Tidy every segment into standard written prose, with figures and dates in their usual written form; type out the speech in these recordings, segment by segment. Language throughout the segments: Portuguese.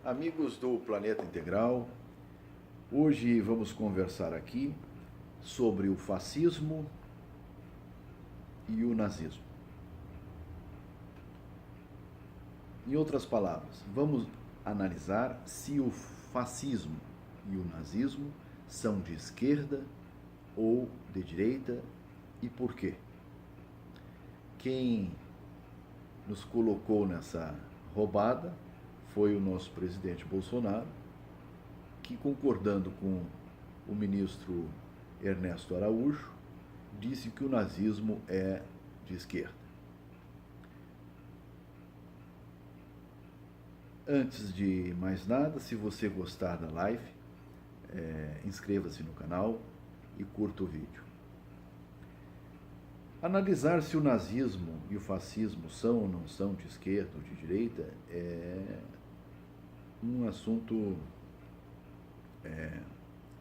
Amigos do Planeta Integral, hoje vamos conversar aqui sobre o fascismo e o nazismo. Em outras palavras, vamos analisar se o fascismo e o nazismo são de esquerda ou de direita e por quê. Quem nos colocou nessa roubada foi o nosso presidente Bolsonaro, que, concordando com o ministro Ernesto Araújo, disse que o nazismo é de esquerda. Antes de mais nada, se você gostar da live, inscreva-se no canal e curta o vídeo. Analisar se o nazismo e o fascismo são ou não são de esquerda ou de direita é um assunto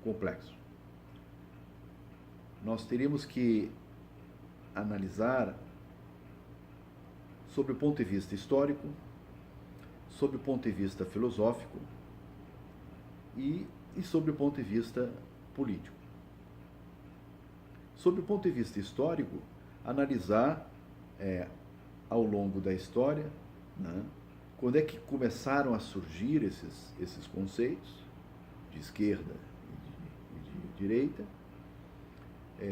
complexo. Nós teríamos que analisar sob o ponto de vista histórico, sob o ponto de vista filosófico e sob o ponto de vista político. Sob o ponto de vista histórico, analisar ao longo da história, né, quando é que começaram a surgir esses conceitos de esquerda e de direita.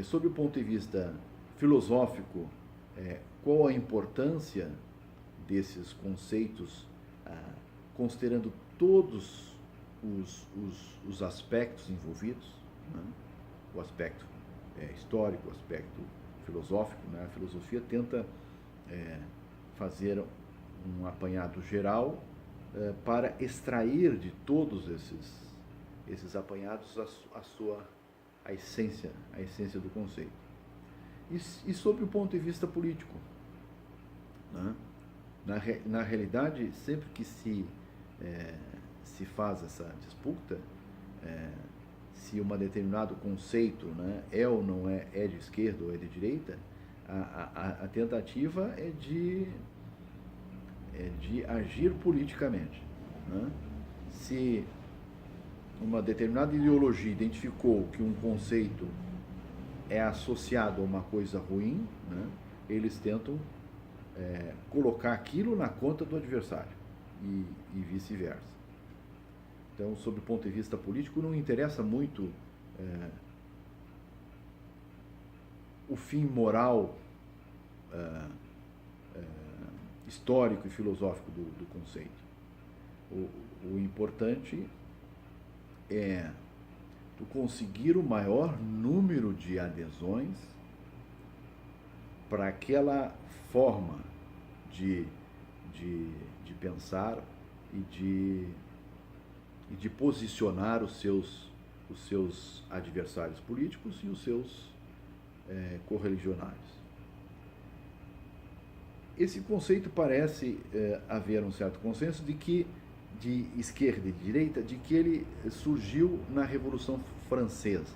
Sob o ponto de vista filosófico, qual a importância desses conceitos, considerando todos os aspectos envolvidos, né? O aspecto histórico, o aspecto filosófico, né? A filosofia tenta fazer um apanhado geral para extrair de todos esses apanhados a essência do conceito. E sob o ponto de vista político, né? Na realidade, sempre que se faz essa disputa, se um determinado conceito, né, é ou não é de esquerda ou é de direita, a tentativa é de agir politicamente, né? Se uma determinada ideologia identificou que um conceito é associado a uma coisa ruim, né, eles tentam colocar aquilo na conta do adversário e vice-versa. Então, sob o ponto de vista político, não interessa muito o fim moral, histórico e filosófico do conceito. O importante é tu conseguir o maior número de adesões para aquela forma de pensar e de posicionar os seus adversários políticos e os seus correligionários. Esse conceito parece haver um certo consenso de esquerda e de direita, de que ele surgiu na Revolução Francesa,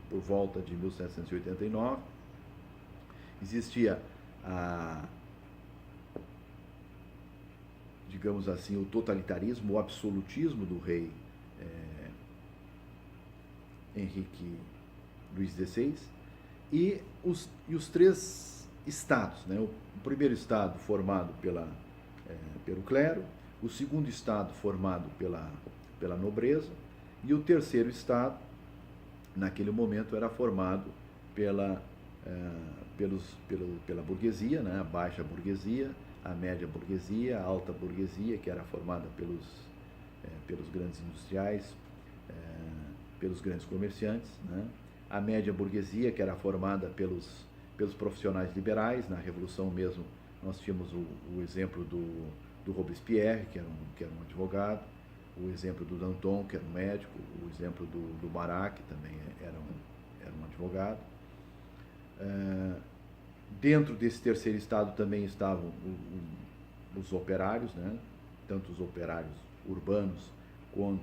por volta de 1789. Existia digamos assim, o totalitarismo, o absolutismo do rei Henrique Luís XVI e os três estados, né? O primeiro estado formado pelo clero, o segundo estado formado pela nobreza e o terceiro estado, naquele momento, era formado pela burguesia, né? A baixa burguesia, a média burguesia, a alta burguesia, que era formada pelos grandes industriais, pelos grandes comerciantes, né? A média burguesia, que era formada pelos profissionais liberais. Na Revolução mesmo, nós tínhamos o exemplo do Robespierre, que era um advogado, o exemplo do Danton, que era um médico, o exemplo do Marat, que também era um advogado. Dentro desse terceiro estado também estavam os operários, né? Tanto os operários urbanos como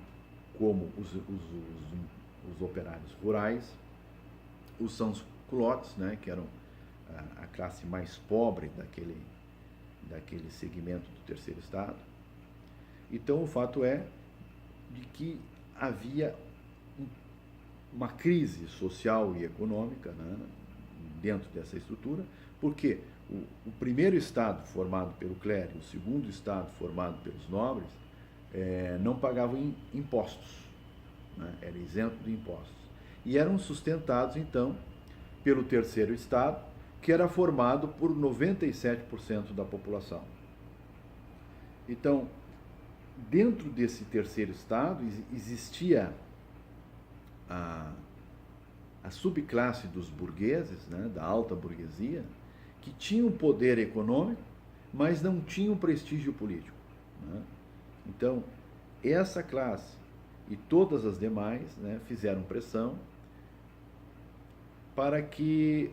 os operários rurais, os sans-culottes, né? Que eram a classe mais pobre daquele segmento do terceiro estado. Então, o fato é de que havia uma crise social e econômica, né, dentro dessa estrutura, porque o primeiro Estado formado pelo clero e o segundo Estado formado pelos nobres não pagavam impostos, né, era isento de impostos. E eram sustentados, então, pelo terceiro Estado, que era formado por 97% da população. Então, dentro desse terceiro Estado existia a subclasse dos burgueses, né, da alta burguesia, que tinham poder econômico, mas não tinham prestígio político, né? Então, essa classe e todas as demais, né, fizeram pressão para que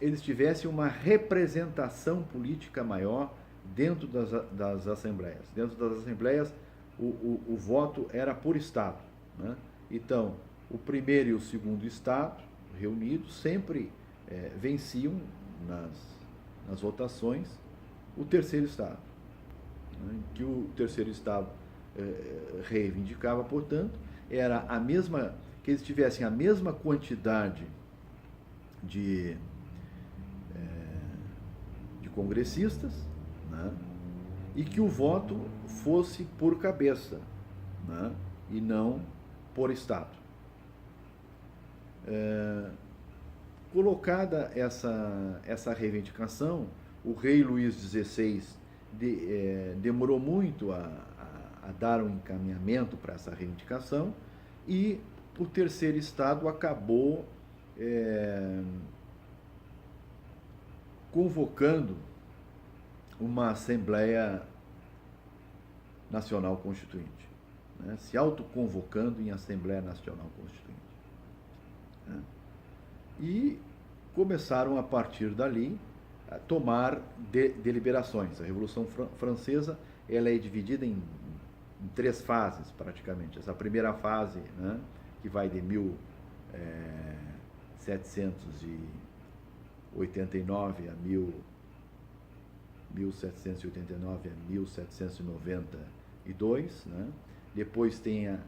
eles tivessem uma representação política maior dentro das assembleias. Dentro das assembleias, o voto era por Estado, né? Então, o primeiro e o segundo Estado, reunidos, sempre venciam nas votações o terceiro Estado, né? Que o terceiro Estado reivindicava, portanto, era a mesma, que eles tivessem a mesma quantidade de congressistas, né? E que o voto fosse por cabeça, né? E não por Estado. Colocada essa reivindicação, o rei Luís XVI demorou muito a dar um encaminhamento para essa reivindicação, e o terceiro Estado acabou convocando uma Assembleia Nacional Constituinte, né? Se autoconvocando em Assembleia Nacional Constituinte, né? E começaram, a partir dali, a tomar deliberações. A Revolução Francesa, ela é dividida em 3 fases, praticamente. Essa primeira fase, né, que vai de 1789 a 1789 a 1792, né? Depois tem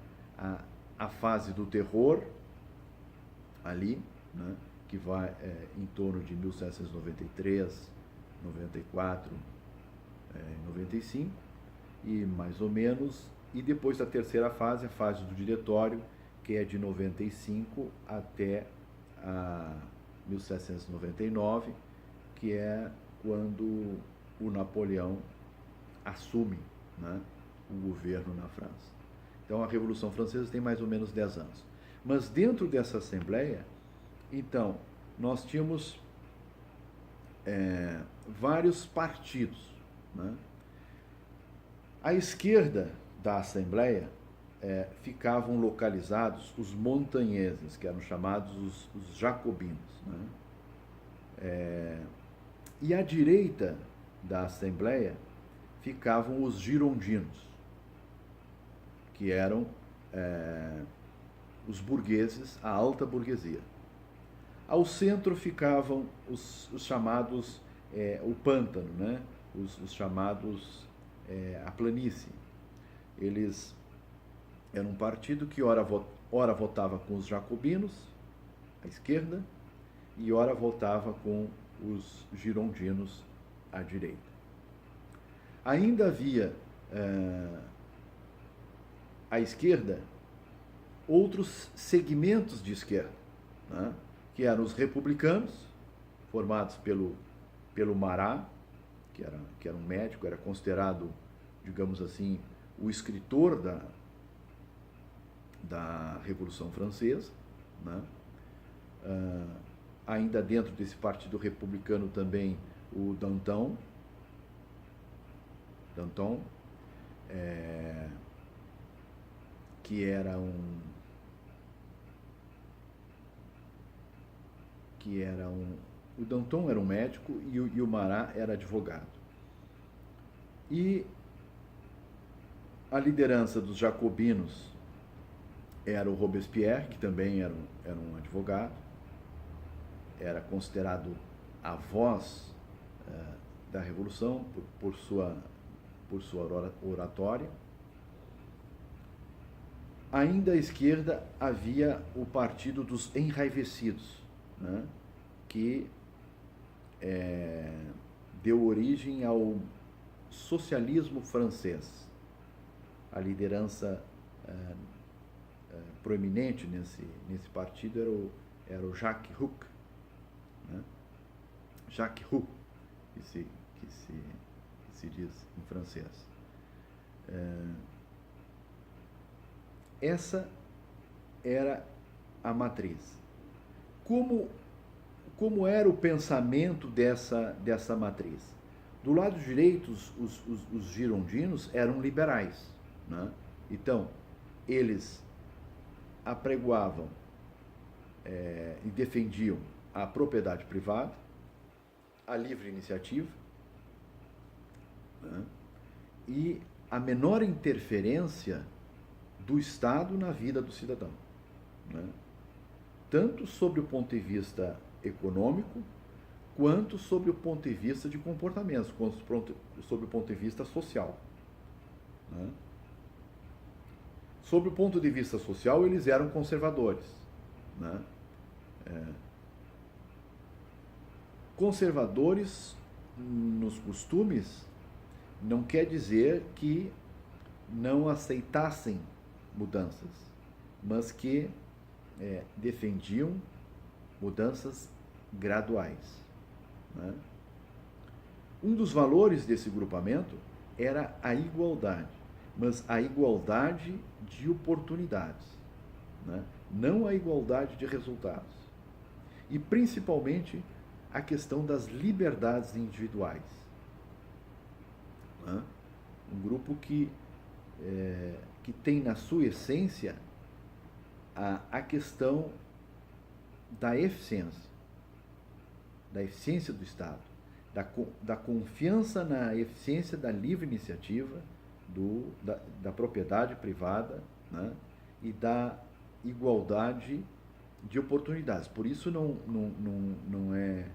a fase do terror, ali, né, que vai em torno de 1793, 94, 95, e mais ou menos, e depois da terceira fase, a fase do diretório, que é de 95 até 1799, que é quando o Napoleão assume, né, o governo na França. Então, a Revolução Francesa tem mais ou menos 10 anos. Mas dentro dessa Assembleia, então, nós tínhamos vários partidos, né? À esquerda da Assembleia ficavam localizados os montanheses, que eram chamados os jacobinos, né? E à direita da Assembleia ficavam os girondinos, que eram os burgueses, a alta burguesia. Ao centro ficavam os chamados, o pântano, né? Os chamados, a planície. Eles eram um partido que ora votava com os jacobinos, à esquerda, e ora votava com os girondinos, à direita. Ainda havia, à esquerda, outros segmentos de esquerda, né, que eram os republicanos, formados pelo Marat, que era um médico, era considerado, digamos assim, o escritor da Revolução Francesa, né? Ainda dentro desse partido republicano também o Danton, que era o Danton era um médico e o Marat era advogado. E a liderança dos jacobinos era o Robespierre, que também era um advogado, era considerado a voz da Revolução por sua oratória, Ainda à esquerda havia o Partido dos Enraivecidos, né, que deu origem ao socialismo francês. A liderança proeminente nesse partido era o Jacques Roux, né? Jacques Roux, que se diz em francês. Essa era a matriz. Como era o pensamento dessa matriz? Do lado direito, os girondinos eram liberais, né? Então, eles apregoavam e defendiam a propriedade privada, a livre iniciativa, né, e a menor interferência do Estado na vida do cidadão, né? Tanto sobre o ponto de vista econômico, quanto sobre o ponto de vista de comportamentos, quanto sobre o ponto de vista social, né? Sob o ponto de vista social, eles eram conservadores, né? Conservadores nos costumes não quer dizer que não aceitassem mudanças, mas que defendiam mudanças graduais, né? Um dos valores desse grupamento era a igualdade, mas a igualdade de oportunidades, né? Não a igualdade de resultados. E principalmente a questão das liberdades individuais, né? Um grupo que tem na sua essência a questão da eficiência do Estado, da confiança na eficiência da livre iniciativa, da propriedade privada, né? E da igualdade de oportunidades. Por isso não é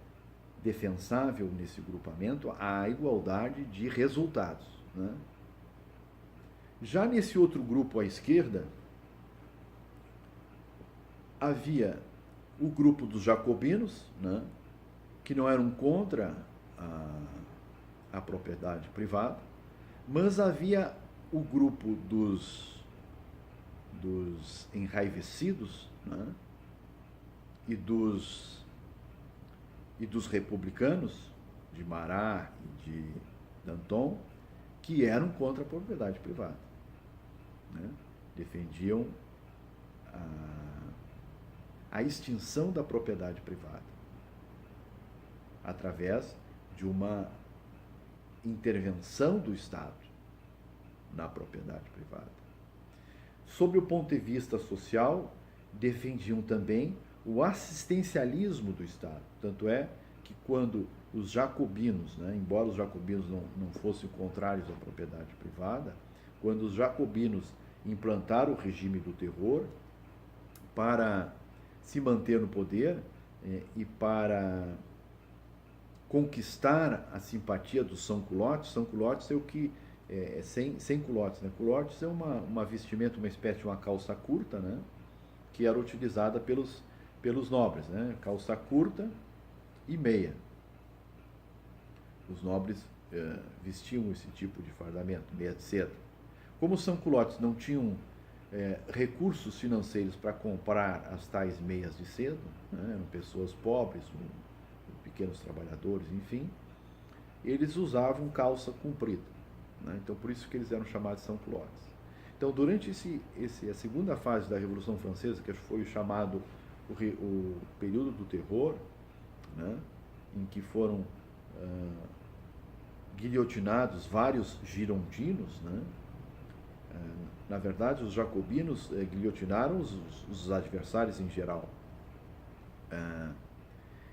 defensável nesse grupamento a igualdade de resultados, né? Já nesse outro grupo à esquerda, havia o grupo dos jacobinos, né, que não eram contra a propriedade privada, mas havia o grupo dos enraivecidos, né, e dos republicanos, de Marat e de Danton, que eram contra a propriedade privada, né? Defendiam a extinção da propriedade privada através de uma intervenção do Estado na propriedade privada. Sob o ponto de vista social, defendiam também o assistencialismo do Estado. Tanto é que quando os jacobinos, né, embora os jacobinos não fossem contrários à propriedade privada, quando os jacobinos implantaram o regime do terror para se manter no poder e para conquistar a simpatia dos sans-culottes. Sans-culottes é o que sem culottes, né? Culottes é uma vestimenta, uma espécie de uma calça curta, né, que era utilizada pelos nobres, né? Calça curta e meia. Os nobres vestiam esse tipo de fardamento, meia de seda. Como os sans-culottes não tinham recursos financeiros para comprar as tais meias de seda, né? Eram pessoas pobres, pequenos trabalhadores, enfim, eles usavam calça comprida, né? Então, por isso que eles eram chamados de sans-culottes. Então, durante a segunda fase da Revolução Francesa, que foi chamado o período do terror, né, em que foram guilhotinados vários girondinos, né? Na verdade, os jacobinos guilhotinaram os adversários em geral.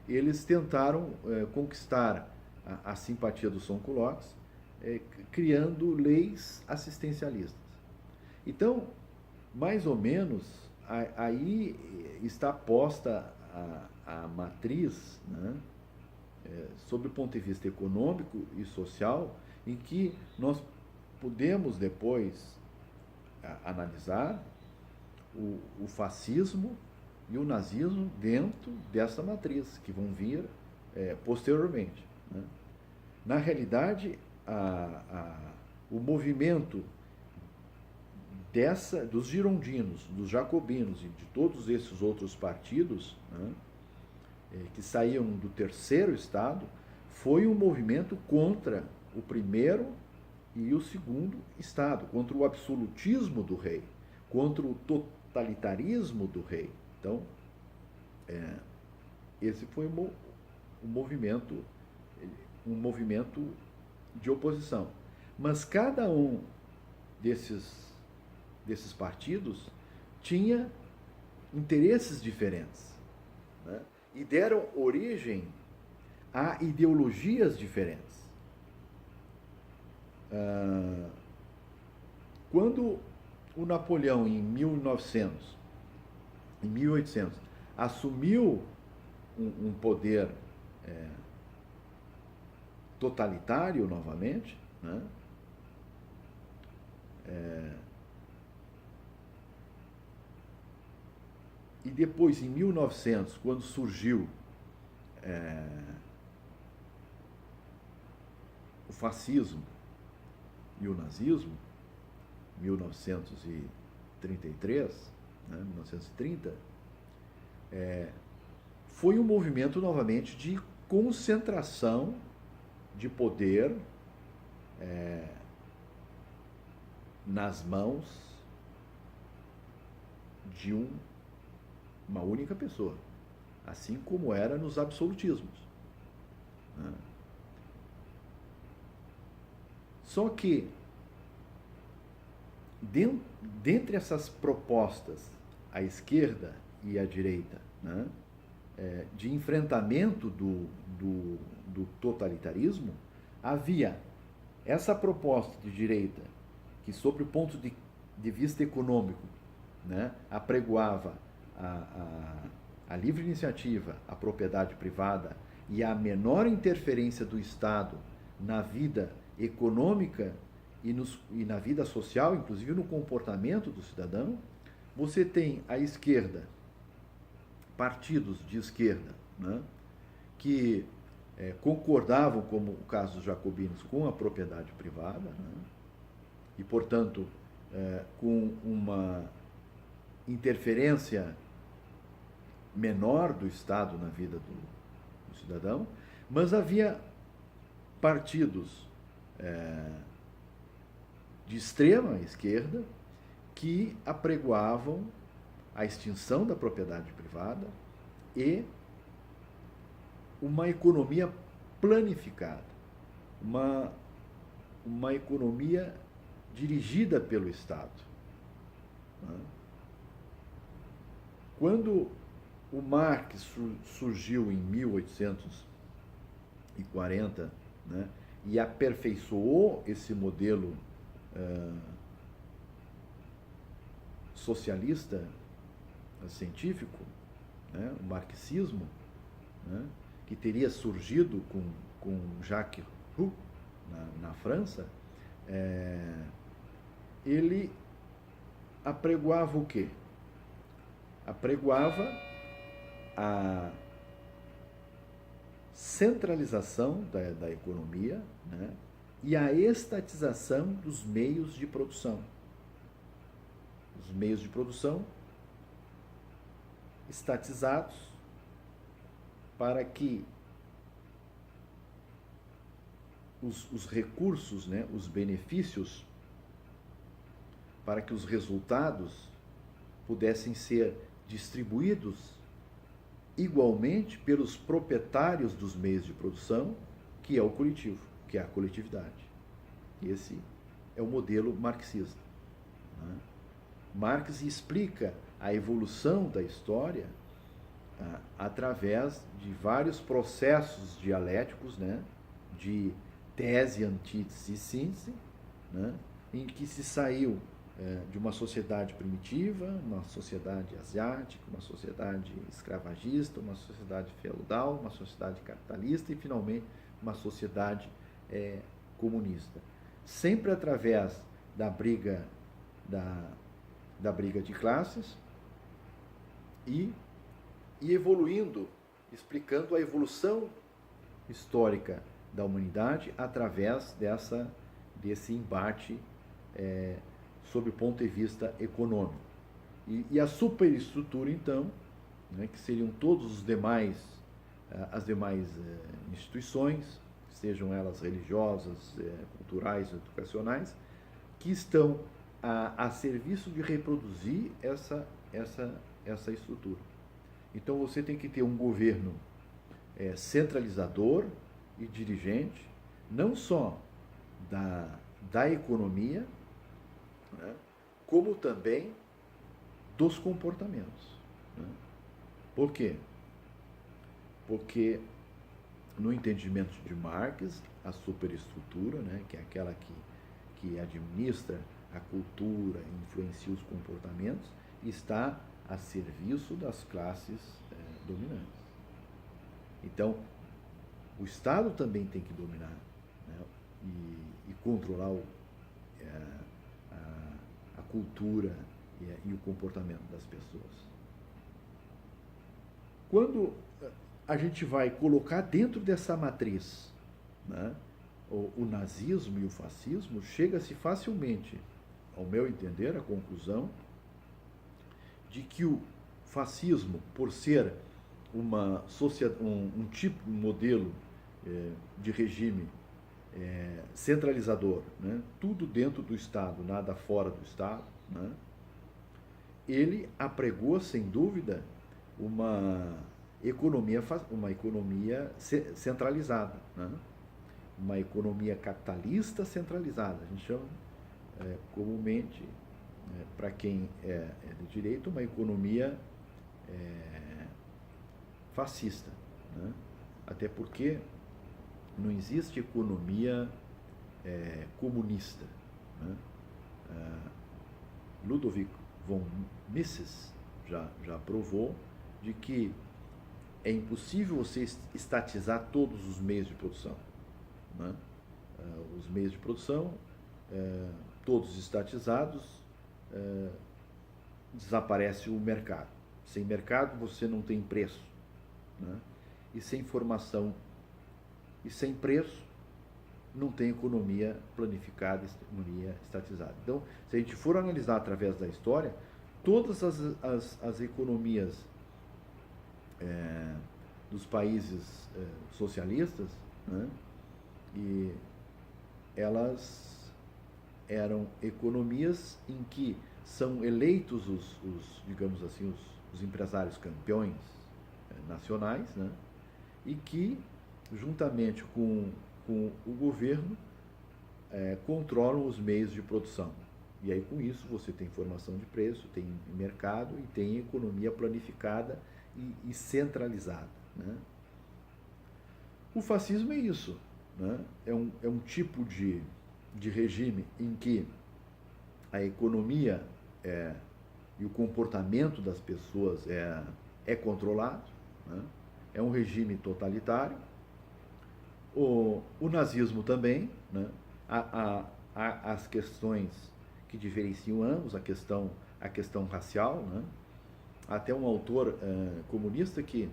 Eles tentaram conquistar a simpatia dos sans-culottes, criando leis assistencialistas. Então, mais ou menos, aí está posta a matriz, né, sob o ponto de vista econômico e social, em que nós podemos depois analisar o fascismo e o nazismo dentro dessa matriz, que vão vir posteriormente. Né? Na realidade, o movimento dos girondinos, dos jacobinos e de todos esses outros partidos, né, que saíam do terceiro Estado, foi um movimento contra o primeiro e o segundo Estado, contra o absolutismo do rei, contra o totalitarismo do rei. Então, esse foi um movimento de oposição. Mas cada um desses partidos tinha interesses diferentes, né? E deram origem a ideologias diferentes. Quando o Napoleão, em 1800, assumiu um poder totalitário novamente, né? E depois, em 1900, quando surgiu o fascismo e o nazismo, 1933, né, 1930, foi um movimento novamente de concentração de poder nas mãos de uma única pessoa, assim como era nos absolutismos. Né? Só que, dentre essas propostas, à esquerda e à direita, né, de enfrentamento do totalitarismo, havia essa proposta de direita, que, sob o ponto de vista econômico, né, apregoava a livre iniciativa, a propriedade privada e a menor interferência do Estado na vida econômica e na vida social, inclusive no comportamento do cidadão. Você tem à esquerda, partidos de esquerda, né, que concordavam, como o caso dos jacobinos, com a propriedade privada, né, e, portanto, com uma interferência menor do Estado na vida do cidadão, mas havia partidos de extrema esquerda que apregoavam a extinção da propriedade privada e uma economia planificada, uma economia dirigida pelo Estado. Quando o Marx surgiu em 1840, né, e aperfeiçoou esse modelo socialista científico, né, o marxismo, né, que teria surgido com Jacques Roux na França, ele apregoava o quê? Apregoava a centralização da economia, né, e a estatização dos meios de produção. Os meios de produção estatizados para que os recursos, né, os benefícios, para que os resultados pudessem ser distribuídos igualmente pelos proprietários dos meios de produção, que é o coletivo, que é a coletividade. Esse é o modelo marxista. Né? Marx explica a evolução da história através de vários processos dialéticos, né, de tese, antítese e síntese, né, em que se saiu de uma sociedade primitiva, uma sociedade asiática, uma sociedade escravagista, uma sociedade feudal, uma sociedade capitalista e, finalmente, uma sociedade comunista. Sempre através da briga de classes, e, e evoluindo, explicando a evolução histórica da humanidade através desse embate sob o ponto de vista econômico. E a superestrutura, então, né, que seriam todos os demais, as demais instituições, sejam elas religiosas, culturais, educacionais, que estão a serviço de reproduzir essa estrutura. Então você tem que ter um governo centralizador e dirigente, não só da economia, né, como também dos comportamentos. Né? Por quê? Porque no entendimento de Marx, a superestrutura, né, que é aquela que administra a cultura, influencia os comportamentos, está a serviço das classes dominantes. Então, o Estado também tem que dominar, né, e controlar a cultura e o comportamento das pessoas. Quando a gente vai colocar dentro dessa matriz, né, o nazismo e o fascismo, chega-se facilmente, ao meu entender, à conclusão de que o fascismo, por ser um modelo de regime centralizador, né, tudo dentro do Estado, nada fora do Estado, né, ele apregou, sem dúvida, uma economia centralizada, né? Uma economia capitalista centralizada. A gente chama comumente, para quem é de direito, uma economia fascista, né? Até porque não existe economia comunista, né? Ludwig von Mises já provou de que é impossível você estatizar todos os meios de produção, né? Os meios de produção, todos estatizados, desaparece o mercado. Sem mercado você não tem preço, né? E sem formação e sem preço não tem economia planificada, economia estatizada. Então, se a gente for analisar através da história, todas as economias dos países socialistas, né, e elas eram economias em que são eleitos digamos assim, os empresários campeões nacionais, né, e que, juntamente com o governo, controlam os meios de produção. E aí, com isso, você tem formação de preço, tem mercado e tem economia planificada e centralizada, né? O fascismo é isso, né? É um tipo de regime em que a economia e o comportamento das pessoas é controlado, né? É um regime totalitário. O nazismo também, né? Há as questões que diferenciam ambos, a questão racial, né? Até um autor comunista que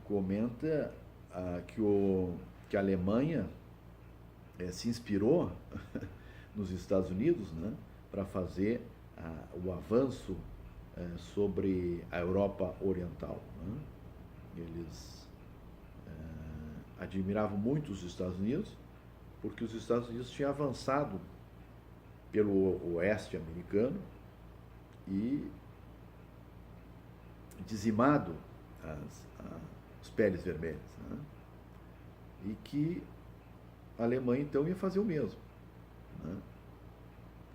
comenta que a Alemanha se inspirou nos Estados Unidos, né, para fazer o avanço sobre a Europa Oriental, né? Eles admiravam muito os Estados Unidos porque os Estados Unidos tinham avançado pelo oeste americano e dizimado os peles vermelhas, né? E que a Alemanha então ia fazer o mesmo, né?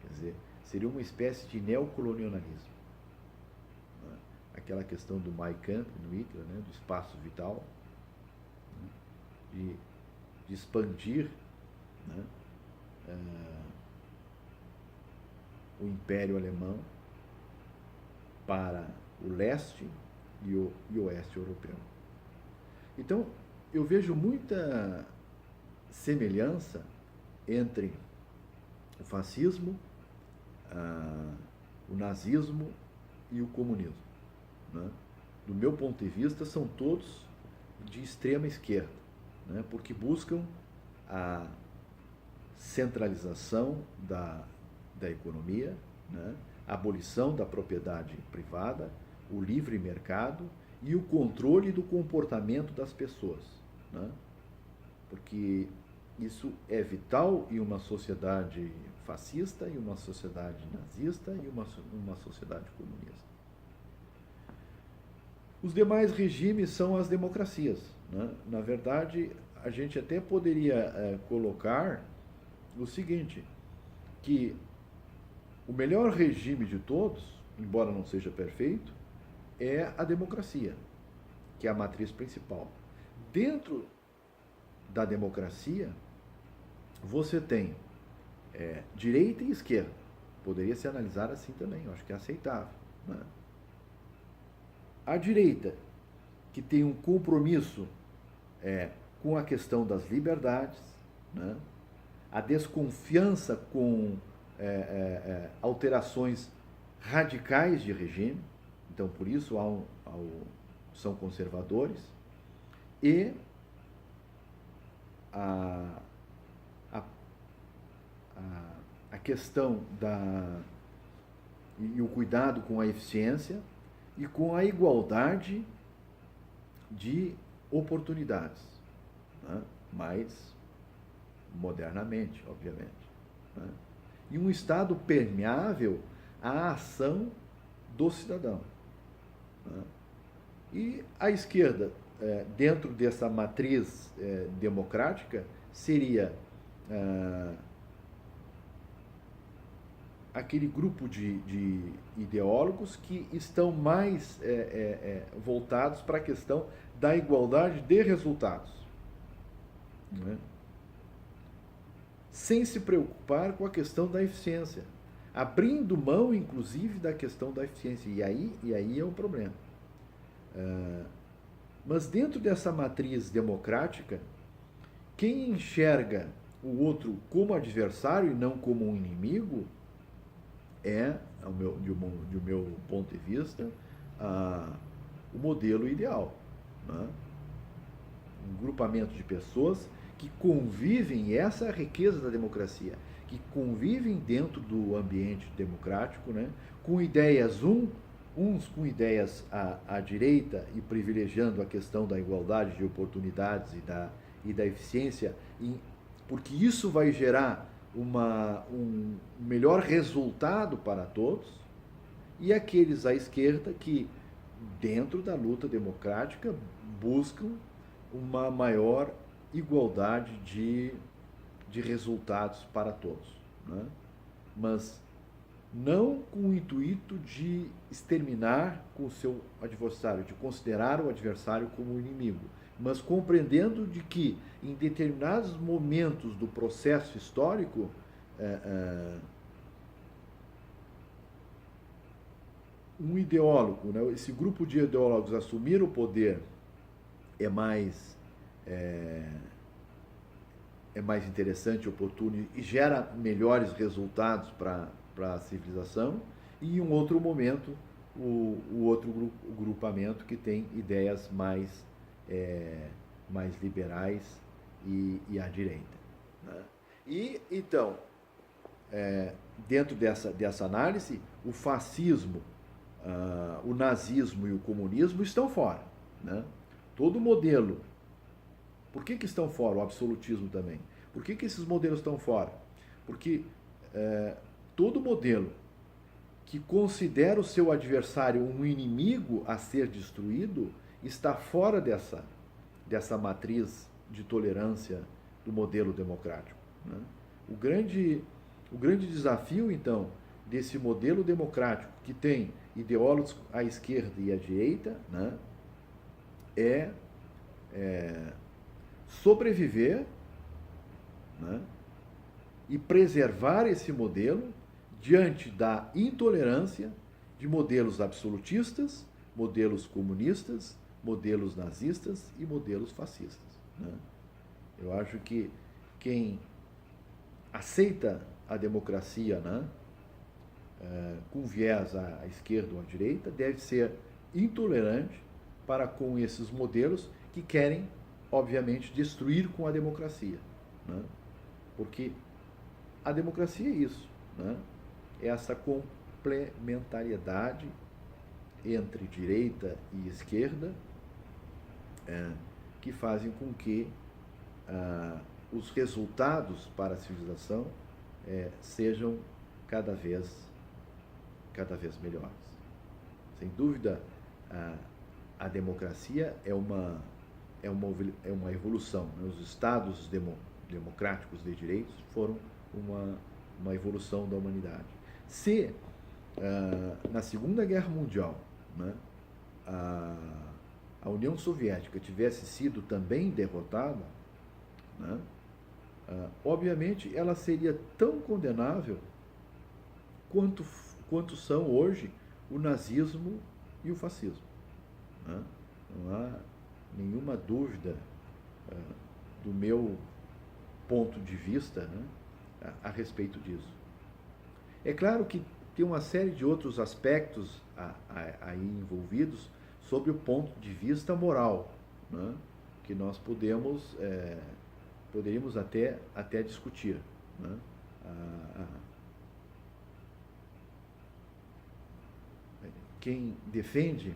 Quer dizer, seria uma espécie de neocolonialismo, né? Aquela questão do Mein Kampf no Hitler, né? Do espaço vital, né? De expandir, né? O Império Alemão para o leste e o oeste europeu. Então, eu vejo muita semelhança entre o fascismo o nazismo e o comunismo, né? Do meu ponto de vista, são todos de extrema esquerda, né? Porque buscam a centralização da economia, né? A abolição da propriedade privada, o livre mercado e o controle do comportamento das pessoas, né? Porque isso é vital em uma sociedade fascista, em uma sociedade nazista e uma sociedade comunista. Os demais regimes são as democracias, né? Na verdade, a gente até poderia colocar o seguinte, que o melhor regime de todos, embora não seja perfeito, é a democracia, que é a matriz principal. Dentro da democracia, você tem direita e esquerda. Poderia se analisar assim também, eu acho que é aceitável, né? A direita, que tem um compromisso com a questão das liberdades, né? A desconfiança com alterações radicais de regime, então por isso são conservadores, e a questão e o cuidado com a eficiência e com a igualdade de oportunidades, né? Mais modernamente, obviamente, né? E um Estado permeável à ação do cidadão, né? E a esquerda, dentro dessa matriz democrática, seria aquele grupo de ideólogos que estão mais voltados para a questão da igualdade de resultados, né? Sem se preocupar com a questão da eficiência, abrindo mão, inclusive, da questão da eficiência. E aí é um problema. Mas dentro dessa matriz democrática, quem enxerga o outro como adversário e não como um inimigo do meu ponto de vista, o modelo ideal, né? Um grupamento de pessoas que convivem, e essa é a riqueza da democracia, que convivem dentro do ambiente democrático, né? Com ideias, uns com ideias à direita e privilegiando a questão da igualdade de oportunidades e da eficiência, porque isso vai gerar um melhor resultado para todos, e aqueles à esquerda que, dentro da luta democrática, buscam uma maior igualdade de resultados para todos, né? Mas não com o intuito de exterminar com o seu adversário, de considerar o adversário como inimigo, mas compreendendo de que, em determinados momentos do processo histórico, um ideólogo, né, esse grupo de ideólogos assumir o poder é mais interessante, oportuno e gera melhores resultados para a civilização, e em um outro momento o outro grupamento que tem ideias mais liberais e à direita, né? E então, dentro dessa análise, o fascismo, o nazismo e o comunismo estão fora, né? Todo modelo. Por que estão fora? O absolutismo também. Por que esses modelos estão fora? Porque todo modelo que considera o seu adversário um inimigo a ser destruído está fora dessa matriz de tolerância do modelo democrático, né? O grande desafio, então, desse modelo democrático que tem ideólogos à esquerda e à direita, né, é sobreviver, né, e preservar esse modelo diante da intolerância de modelos absolutistas, modelos comunistas, modelos nazistas e modelos fascistas, né? Eu acho que quem aceita a democracia, né, com viés à esquerda ou à direita, deve ser intolerante para com esses modelos que querem, obviamente, destruir com a democracia. Né? Porque a democracia é isso, né? É essa complementariedade entre direita e esquerda que fazem com que os resultados para a civilização sejam cada vez melhores. Sem dúvida, a democracia é uma evolução. Né? Os estados democráticos de direitos foram uma evolução da humanidade. Se na Segunda Guerra Mundial, né, a União Soviética tivesse sido também derrotada, né, obviamente ela seria tão condenável quanto são hoje o nazismo e o fascismo. Né? Não há nenhuma dúvida do meu ponto de vista, né, a respeito disso. É claro que tem uma série de outros aspectos aí envolvidos sobre o ponto de vista moral, né, que nós poderíamos até discutir. Né? Quem defende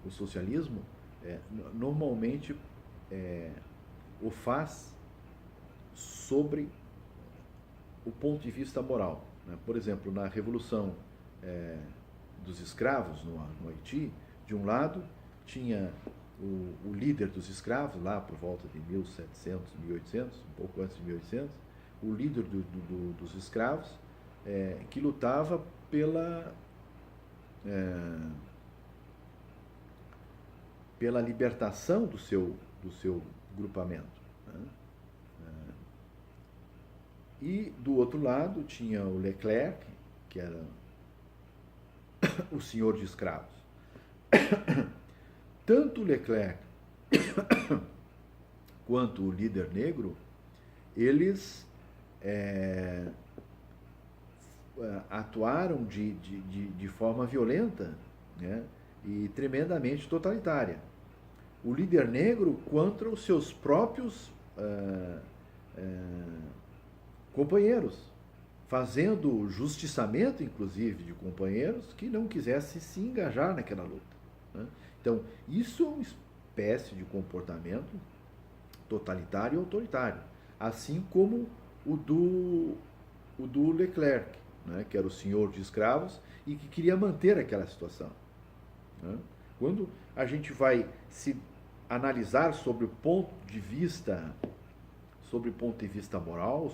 o socialismo normalmente o faz sobre o ponto de vista moral. Né? Por exemplo, na Revolução dos Escravos no Haiti, de um lado tinha o líder dos escravos, lá por volta de 1700, 1800, um pouco antes de 1800, o líder dos escravos, que lutava pela libertação do seu grupamento. Né? E do outro lado tinha o Leclerc, que era o senhor de escravos. Tanto o Leclerc quanto o líder negro, eles atuaram de forma violenta, né, e tremendamente totalitária. O líder negro contra os seus próprios companheiros, fazendo justiçamento, inclusive, de companheiros que não quisessem se engajar naquela luta. Né? Então, isso é uma espécie de comportamento totalitário e autoritário, assim como o do Leclerc, né, que era o senhor de escravos e que queria manter aquela situação. Né? Quando a gente vai se analisar sobre o ponto de vista moral,